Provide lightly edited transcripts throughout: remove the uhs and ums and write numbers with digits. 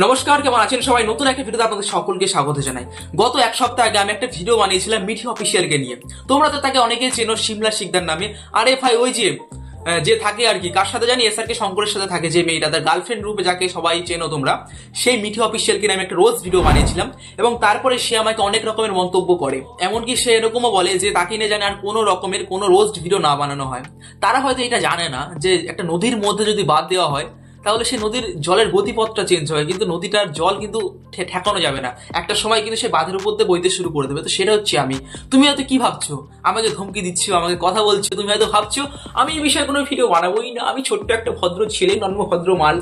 নমস্কার, কেমন আছেন সবাই? নতুন একটা ভিডিওতে আপনাদের সকলকে স্বাগত জানাই। গত এক সপ্তাহ আগে আমি একটা ভিডিও বানিয়েছিলাম মিঠি অফিসিয়ালকে নিয়ে। তোমরা তো তাকে অনেকেই চেনো শিমলা শিকদার নামে। আরে ভাই, ওই যে থাকে আর কি, কার সাথে জানি, এসআরকে শঙ্করের সাথে থাকে যে মেয়েটা, তার গার্লফ্রেন্ড রূপে যাকে সবাই চেনো তোমরা, সেই মিঠি অফিসিয়ালকে আমি একটা রোজ ভিডিও বানিয়েছিলাম। এবং তারপরে সে আমাকে অনেক রকমের মন্তব্য করে, এমনকি সে এরকমও বলে যে তাকে নিয়ে জানে আর কোনো রকমের কোনো রোজ ভিডিও না বানানো হয়। তারা হয়তো এটা জানে না যে একটা নদীর মধ্যে যদি বাদ দেওয়া হয় তাহলে সেই নদীর জলের গতিপথটা চেঞ্জ হয়, কিন্তু নদীটার জল কিন্তু ঠেকানো যাবে না। একটা সময় কিন্তু সে বাঁধের উপর দিয়ে বইতে শুরু করে দেবে। তো সেটা হচ্ছে আমি। তুমি হয়তো কি ভাবছো, আমাকে ধমকি দিচ্ছ, আমাকে কথা বলছো, তুমি হয়তো ভাবছো আমি এই বিষয়ে কোনো ভিডিও বানাবোই না, আমি ছোট্ট একটা ভদ্র ছেলে, নন্ম ভদ্র মাল,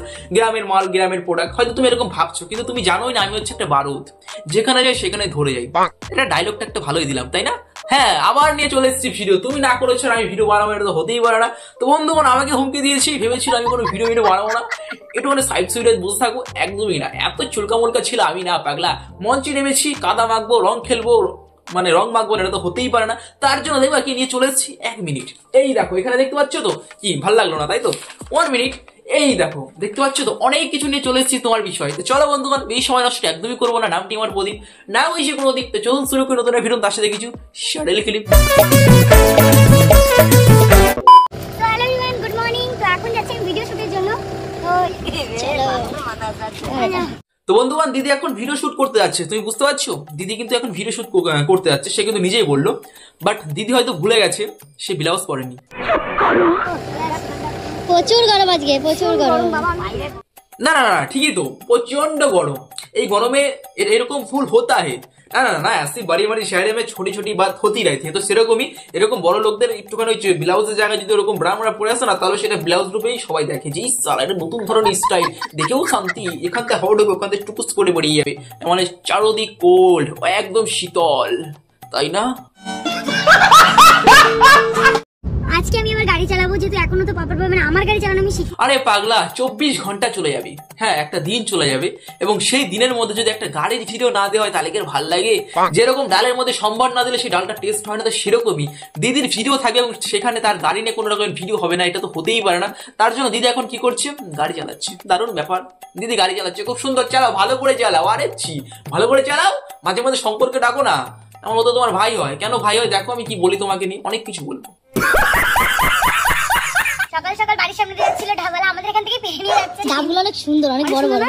গ্রামের প্রোডাক্ট। হয়তো তুমি এরকম ভাবছো, কিন্তু তুমি জানোই না আমি হচ্ছে একটা বারুদ, যেখানে যাই সেখানে ধরে যাই। এটা ডায়লগটা একটা ভালোই দিলাম, তাই না? হ্যাঁ, আবার নিয়ে চলে এসেছি ভিডিও। তুমি না করেছো আমি ভিডিও বানাবো, এটা তো হতেই পারে না। তো বন্ধুগণ, আমাকে হুমকি দিয়েছি, ভেবেছিল আমি কোনো ভিডিও বানাবো না, একটু মানে সাইড সুইডে বসে থাকবো। একদমই না, এত চুলকা মুলকা ছিল আমি না, পাগলা। মঞ্চে নেমেছি, কাদা মাখবো, রং খেলবো, মানে রং মাখবো, এটা তো হতেই পারে না। তার জন্য দেখবা কি নিয়ে চলে এসেছি, 1 মিনিট। এই দেখো, এখানে দেখতে পাচ্ছ তো, কি ভালো লাগলো না তাই তো? 1 মিনিট। এই দেখো, দেখতে পাচ্ছ তো, অনেক কিছু নিয়ে চলে এসেছি তোমার বিষয়। তো চলো বন্ধুগণ, এই সময় নষ্ট একদমই করবো না। নামটি আমার প্রদীপ, না ওই যে কোনো দিক। তো চলুন শুরু করে নতুন ভিডিও, তার সাথে কিছু শার্টেল ক্লিপ। তো বন্ধুগণ, দিদি এখন ভিডিও শুট করতে যাচ্ছে, তুমি বুঝতে পারছো? দিদি কিন্তু এখন ভিডিও শুট করতে যাচ্ছে, সে কিন্তু নিজেই বললো। বাট দিদি হয়তো ভুলে গেছে সে ব্লাউজ পরেনি। প্রচুর গরম আজকে, প্রচুর গরম। না না না, ঠিকই তো, প্রচন্ড গরম। এই গরমে এরকম ফুল होता है। না না না, ऐसी बड़ी बड़ी शहर में छोटी छोटी बात होती रहती है। তো সেরকমই এরকম বড় লোকদের একটুখানি ওই ব্লাউজের জায়গায় যদি ওরকম ব্রাহ্মণরা পরে আসে না, তাহলে সেটা ব্লাউজ রূপেই সবাই দেখে যে সালা এটা নতুন ধরনের স্টাইল, দেখেও শান্তি। এখান থেকে হাওয়া ঢুকবে, ওখান থেকে টুকুস করে বেরিয়ে যাবে, মানে চারোদিক কোল্ড, একদম শীতল, তাই না? আজকে আমি আমার গাড়ি চালাবো, যেহেতু এখনো তো পাপার পাবে না, আমার গাড়ি চালানো আমি শিখি। আরে পাগলা, 24 ঘন্টা চলে যাবে। হ্যাঁ, একটা দিন চলে যাবে, এবং সেই দিনের মধ্যে যদি একটা গাড়ির ভিডিও না দেওয়া হয় তাহলে কি আর ভাল লাগে? যেরকম ডালের মধ্যে সম্বর না দিলে সেই ডালটা টেস্ট হয় না, তো সেরকমই দিদির ভিডিও থাকবে এবং সেখানে তার গাড়ি নিয়ে কোনো রকমের ভিডিও হবে না, এটা তো হতেই পারে না। তার জন্য দিদি এখন কি করছে, গাড়ি চালাচ্ছে। দারুণ ব্যাপার, দিদি গাড়ি চালাচ্ছে, খুব সুন্দর। চালাও, ভালো করে চালাও। আরে ভালো করে চালাও। মাঝে মাঝে শঙ্করকে ডাকো না, আমার মতো তোমার ভাই হয়। কেন ভাই হয় দেখো, আমি কি বলি তোমাকে নিয়ে, অনেক কিছু বলবো। সকাল সকাল বাড়ির সামনে দিয়ে যাচ্ছিল ঢাবালা, আমাদের এখান থেকে পেয়ে নিয়ে যাচ্ছে। ডাবগুলো অনেক সুন্দর, অনেক বড় বড়।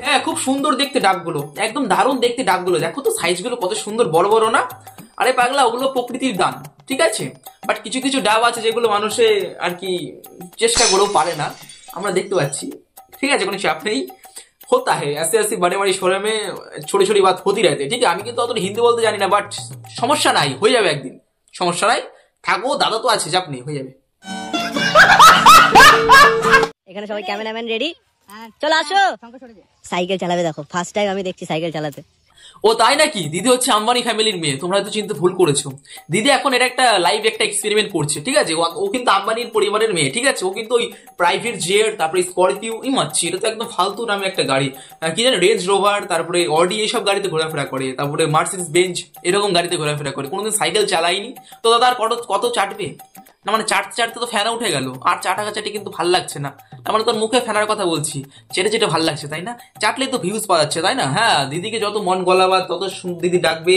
হ্যাঁ, খুব সুন্দর দেখতে ডাবগুলো, একদম দারুণ দেখতে ডাবগুলো। দেখো তো সাইজগুলো কত সুন্দর, বড় বড় না? আরে পাগলা, ওগুলো প্রকৃতির দান, ঠিক আছে? বাট কিছু কিছু ডাব আছে যেগুলো মানুষে আর কি চেষ্টা করেও পারে না, আমরা দেখতে পাচ্ছি। ঠিক আছে, কোনো চাপ নেই। होता है ऐसे ऐसी बड़े बड़े शहरों में छोटी छोटी बात होती रहती है। ठीक है, আমি কিন্তু অতটা হিন্দি বলতে জানি না, বাট সমস্যা নাই, হয়ে যাবে একদিন, সমস্যা নাই। থাকো, দাদা তো আছে, চাপ নেই, হয়ে যাবে। এখানে সবাই ক্যামেরাম্যান রেডি, চলো আসো। সাইকেল চালাবে, দেখো ফার্স্ট টাইম আমি দেখছি সাইকেল চালাতে। ও তাই নাকি? দিদি হচ্ছে আম্বানি ফ্যামিলির মেয়ে, তোমরা হয়তো চিনতে ভুল করেছো। দিদি এখন এটা একটা লাইভ একটা এক্সপেরিমেন্ট করছে, ঠিক আছে? ও কিন্তু আম্বানির পরিবারের মেয়ে, ঠিক আছে? ও কিন্তু ওই প্রাইভেট জেট, তারপরে স্করপিও, মাচ্ছি, এটা তো একদম ফালতু নামে একটা গাড়ি, কি জানো, রেঞ্জ রোভার, তারপরে অডি, এইসব গাড়িতে ঘোরাফেরা করে, তারপরে মার্সিডিজ বেঞ্চ, এরকম গাড়িতে ঘোরাফেরা করে। কোনোদিন সাইকেল চালাইনি তো দাদা, আর কত চাটবে না? মানে চাটতে চাটতে তো ফ্যানা উঠে গেল, আর চাটাকাচাটি কিন্তু ভাল লাগছে না। মানে তোর মুখে ফেনার কথা বলছি, চেটে ভাল লাগছে, তাই না? চাটলেই তো ভিউজ পাওয়া যাচ্ছে, তাই না? হ্যাঁ, দিদিকে যত মন গলাবা তত দিদি ডাকবে,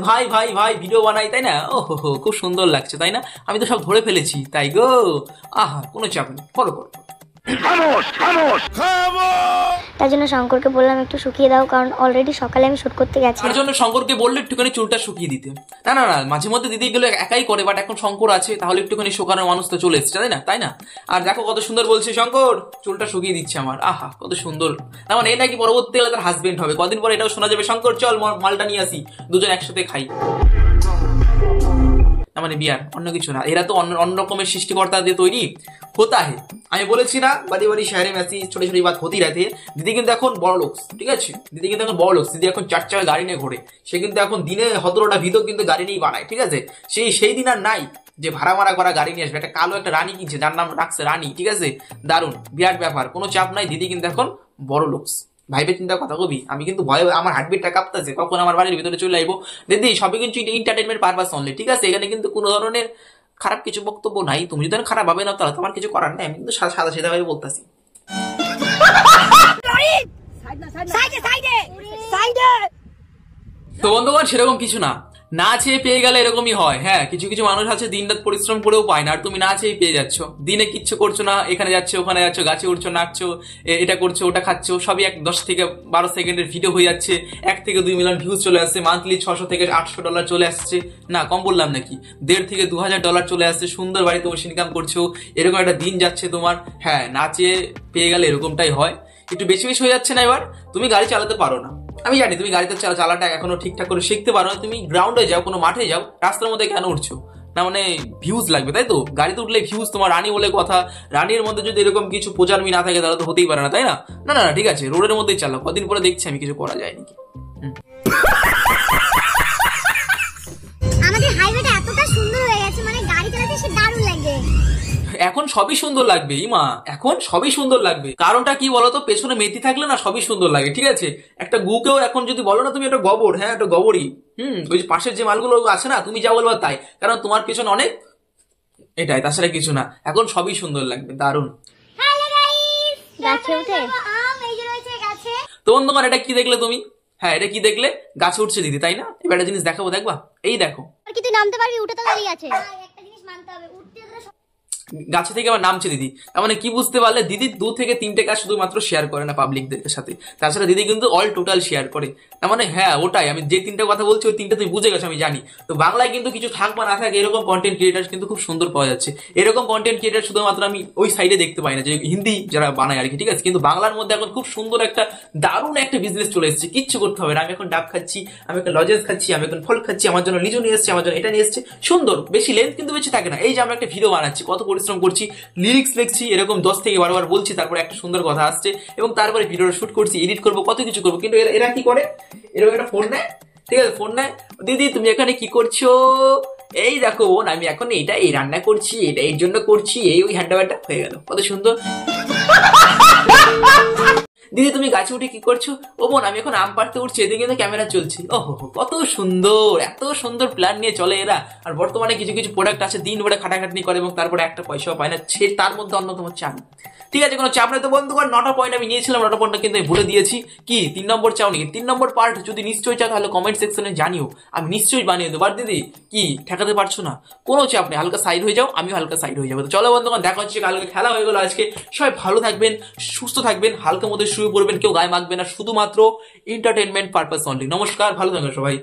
ভাই ভাই ভাই ভিডিও বানাই, তাই না? ও হো, খুব সুন্দর লাগছে, তাই না? আমি তো সব ধরে ফেলেছি, তাই গো। আহা, কোনো চাপ নেই, করো। তার জন্য শঙ্করকে বললাম একটু শুকিয়ে দাও, কারণ অলরেডি সকালে আমি শুট করতে গেছি। তার জন্য শঙ্করকে বললে একটুখানি চুলটা শুকিয়ে দিতে। না না না, মাঝে মধ্যে দিদি গুলো একাই করে, বাট এখন শঙ্কর আছে, তাহলে একটুখানি শোকানোর মানুষ তো চলে এসছে, তাই না? আর দেখো কত সুন্দর বলছে শঙ্কর, চুলটা শুকিয়ে দিচ্ছে আমার। আহা, কত সুন্দর। না মানে এই নাকি পরবর্তীকালে তার হাজবেন্ড হবে, কদিন পরে এটাও শোনা যাবে, শঙ্কর চল মালটা নিয়ে আসি, দুজন একসাথে খাই। মানে বিয়ার, অন্য কিছু না। এরা তো অন্য রকমের সৃষ্টিকর্তা দিয়ে তৈরি, होता है। আমি বলেছি না, বাড়ি বাড়ি শহরে মেসি ছোট ছোট বাত হতেই रहती है। দিদি কিন্তু এখন বড় লোক, ঠিক আছে? দিদি কিন্তু এখন বড় লোক, দিদি এখন 4 চাকা গাড়ি নিয়ে ঘোরে। সে কিন্তু এখন দিনে 17টা ভিডিও কিন্তু গাড়ি নিয়েই বানায়, ঠিক আছে? সেই দিন আর নাই যে ভাড়া করা গাড়ি নিয়ে আসবে। একটা কালো একটা রানী কিনছে, যার নাম রাখছে রানী, ঠিক আছে? দারুণ বিরাট ব্যাপার, কোনো চাপ নাই। দিদি কিন্তু এখন বড় লোক। ভাইবে চিন্তা কথা কবি, আমি কিন্তু ভয়ে আমার হার্টবিটটা কাঁপতেছে, কখন আমার বাড়ির ভিতরে চলে আইবো। দিদি সবই কিন্তু এন্টারটেনমেন্ট পারপাস অনলি, ঠিক আছে? এখানে কিন্তু কোনো ধরনের খারাপ কিছু বক্তব্য নাই। তুমি যদি খারাপ ভাবে না তাহলে তোমার কিছু করার নাই, আমি কিন্তু সাদা ভাবে বলতেছি। তো বন্ধুগণ সেরকম কিছু না, না চেয়ে পেয়ে গেলে এরকমই হয়। হ্যাঁ, কিছু কিছু মানুষ আছে দিন রাত পরিশ্রম করেও পায় না, আর তুমি না চেয়ে পেয়ে যাচ্ছ। দিনে কিচ্ছু করছো না, এখানে যাচ্ছ ওখানে যাচ্ছ, গাছে উঠছো, নাচছো, এটা করছো ওটা খাচ্ছো, সবই 10 থেকে 12 সেকেন্ডের ভিডিও হয়ে যাচ্ছে, 1 থেকে 2 মিলিয়ন ভিউজ চলে আসছে, মান্থলি $600 থেকে $800 চলে আসছে। না কম বললাম নাকি? $1,500 থেকে $2,000 চলে আসছে, সুন্দর বাড়িতে বসে ইনকাম করছো, এরকম একটা দিন যাচ্ছে তোমার। হ্যাঁ, না চেয়ে পেয়ে গেলে এরকমটাই হয়। একটু বেশি বেশি হয়ে যাচ্ছে না? এবার তুমি গাড়ি চালাতে পারো না, আমি জানি তুমি গাড়িতে চালাটা এখনো ঠিকঠাক করে শিখতে পারো না। তুমি গ্রাউন্ডে যাও, কোনো মাঠে যাও, রাস্তার মধ্যে কেন উঠছো? না মানে ভিউজ লাগবে, তাই তো? গাড়িতে উঠলে ভিউজ, তোমার রানী বলে কথা, রানীর মধ্যে যদি এরকম কিছু প্রচারমি না থাকে তাহলে তো হতেই পারে না, তাই না? না না ঠিক আছে, রোডের মধ্যেই চালাও, কদিন পরে দেখছি আমি কিছু করা যায় নাকি। আমাদের হাইওয়েটা এতটা সুন্দর হয়ে গেছে, মানে গাড়ি চালাতে সে দারুণ লাগবে। এখন সবই সুন্দর লাগবে ইমা, এখন সবই সুন্দর লাগবে। কারণটা কি বলতো? পেছনে মেথি থাকলে না সবই সুন্দর লাগে, ঠিক আছে? একটা গুকেও এখন যদি বলো না তুমি একটা গোবর, হ্যাঁ একটা গোবরই, ওই যে পাশের যে মালগুলো আছে না, তুমি যা বলবো তাই, কারণ তোমার পেছনে অনেক, এটাই, তাছাড়া কিছু না। এখন সবই সুন্দর লাগবে, দারুণ। হ্যালো গাইস, গাছে উঠে আম এই যে রয়েছে গাছে। তো বন্ধুগণ এটা কি দেখলে তুমি? হ্যাঁ এটা কি দেখলে? গাছে উঠছে দিদি, তাই না? এবার একটা জিনিস দেখাবো, দেখবা? এই দেখো, আর কি তুই নামতে পারবি? উঠে তো দাঁড়িয়ে আছে। একটা জিনিস মানতে হবে, উঠতে গাছে থেকে আবার নামছে দিদি। তার মানে কি বুঝতে পারলে? দিদি 2 থেকে 3টে কাজ শুধুমাত্র শেয়ার করে না পাবলিকদের সাথে, তাছাড়া দিদি কিন্তু অল টোটাল শেয়ার করে। তার মানে হ্যাঁ ওটাই, আমি যে 3টে কথা বলছি ওই 3টে তুমি বুঝে গেছো, আমি জানি। তো বাংলায় কিন্তু কিছু থাক বা না থাকে, এরকম কন্টেন্ট ক্রিয়েটার কিন্তু খুব সুন্দর পাওয়া যাচ্ছে। এরকম কন্টেন্ট ক্রিয়েটার শুধুমাত্র আমি ওই সাইডে দেখতে পাই না, যে হিন্দি যারা বানায় আর কি, ঠিক আছে? কিন্তু বাংলার মধ্যে এখন খুব সুন্দর একটা দারুণ একটা বিজনেস চলে এসেছে, কিচ্ছু করতে হবে না। আমি এখন ডাব খাচ্ছি, আমি এখন লজেন্স খাচ্ছি, আমি এখন ফল খাচ্ছি, আমার জন্য লিচু নিয়ে এসেছে, আমার জন্য এটা নিয়ে এসেছে, সুন্দর, বেশি লেন্থ কিন্তু বেশি থাকে না। এই যে আমরা একটা ভিডিও বানাচ্ছি, কত পরিশ্রম করছি, লিরিক্স লিখছি, এরকম 10 থেকে 12 বার বলছি, তারপরে একটা সুন্দর কথা আসছে, এবং তারপরে ভিডিওটা শুট করছি, এডিট করবো, কত কিছু করবো। কিন্তু এরা কি করে? এরকম একটা ফোন নেয়, ঠিক আছে? ফোন নেয়, দিদি তুমি এখানে কি করছো? এই দেখো বোন, আমি এখন এটা এই রান্না করছি, এটা এর জন্য করছি, এই ওই হ্যান্ডা ব্যান্ডা হয়ে গেল, কত সুন্দর। দিদি তুমি গাছে উঠে কি করছো? ও বোন আমি এখন আম পাড়তে উঠছি, এদিকে কিন্তু ক্যামেরা চলছে। ওহো কত সুন্দর, এত সুন্দর প্ল্যান নিয়ে চলে এরা। আর বর্তমানে কিছু কিছু প্রোডাক্ট আছে দিন ভরে খাটাখাটনি করে এবং তারপরে একটা পয়সাও পায় না, সে তার মধ্যে অন্যতম হচ্ছে আমি। ঠিক আছে, কোনো চাপ নেই। তো বন্ধুগণ 9টা পয়েন্ট আমি নিয়েছিলাম, 9টা পয়েন্ট কিন্তু আমি ভুলে দিয়েছি। কি 3 নম্বর চাও নাকি? 3 নম্বর পার্ট যদি নিশ্চয়ই চাও তাহলে কমেন্ট সেকশনে জানিও, আমি নিশ্চয়ই বানিয়ে দেবো। আর দিদি কি ঠেকাতে পারছো না? কোনো চাপ নেই, হালকা সাইড হয়ে যাও, আমিও হালকা সাইড হয়ে যাবো। তো চলো বন্ধুগণ দেখা হচ্ছে কালকে, খেলা হয়ে গেলো আজকে। সবাই ভালো থাকবেন, সুস্থ থাকবেন, হালকা মধ্যে শুয়ে পড়বেন, কেউ গায়ে মাখবে না, শুধুমাত্র এন্টারটেনমেন্ট পারপাস অনলি। নমস্কার, ভালো থাকবেন সবাই।